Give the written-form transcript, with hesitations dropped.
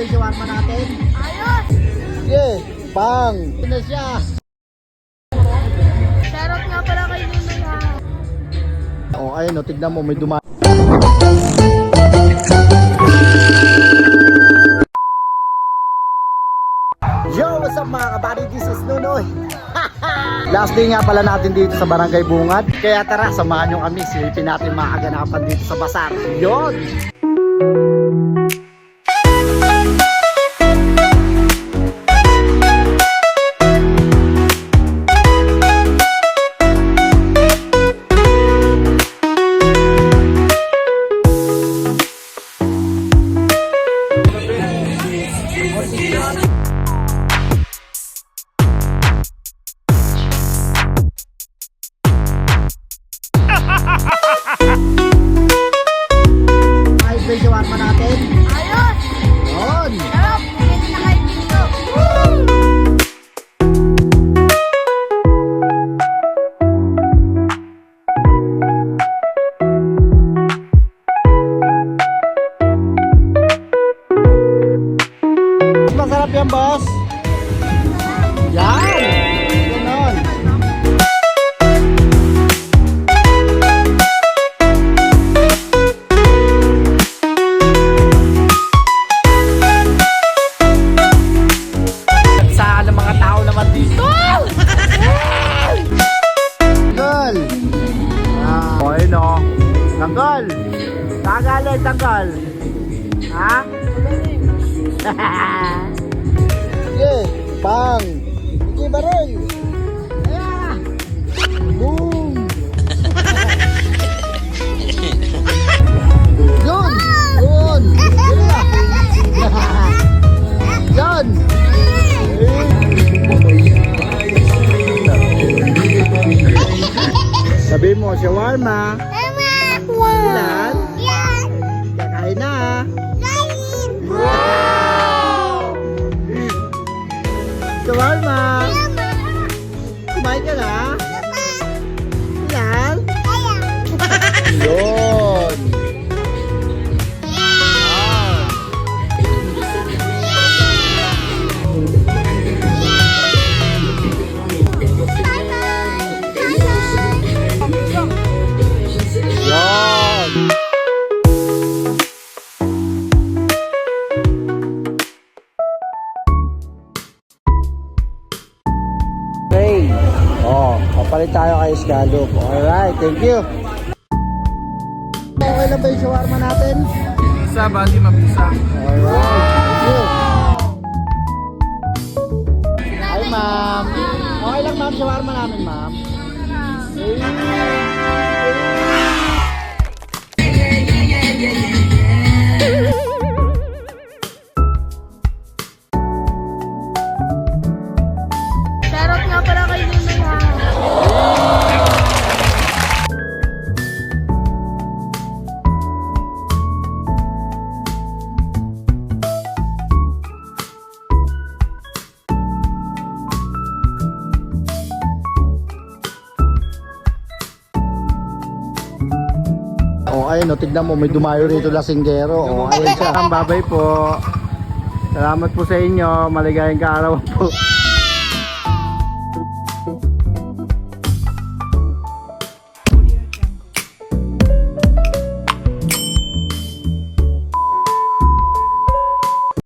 ba yung shawarma natin? Ayos! Sige, bang! Ito na siya. Shoutout nga pala kay Nunoy ha. O, ayun o, tignan mo, may dumaan. Yo, what's up mga kabady? This is Nunoy. Last day nga pala natin dito sa Barangay Bungad. Kaya tara, samahan nyo kami. Silipin natin mga kaganapan dito sa Basar. Yon! Ayos ba yung shawarma natin? Ayos! Yon! Sarap! Pwede na kayo dito. Masarap yan, boss. Yan! Ganon. Saan ang mga tao naman dito? Tanggal! O, ayun o. Tanggal! Tanggal eh, tanggal. Ha? Sige, bang! Sige, baril! Ayan! Boom! Yun! Yun! Yun! Sabi mo, shawarma. Ilan? Kakain na. Shawarma. Kumain ka na? Ilan? Yun. Yun. Okay. Oh, papalit tayo kay Scallop. Alright, thank you. Okay lang ba yung shawarma natin? Isa, bali mabisa. Alright, thank you. Hi, ma'am. Okay lang, ma'am, shawarma namin, ma'am. Shoutout nga pala kay Nunoy ha. Oh, ayun, tignan mo, may dumayo rito lasinggero. Oh, ayun siya. Ang babay po. Salamat po sa inyo. Maligayang kaarawan po.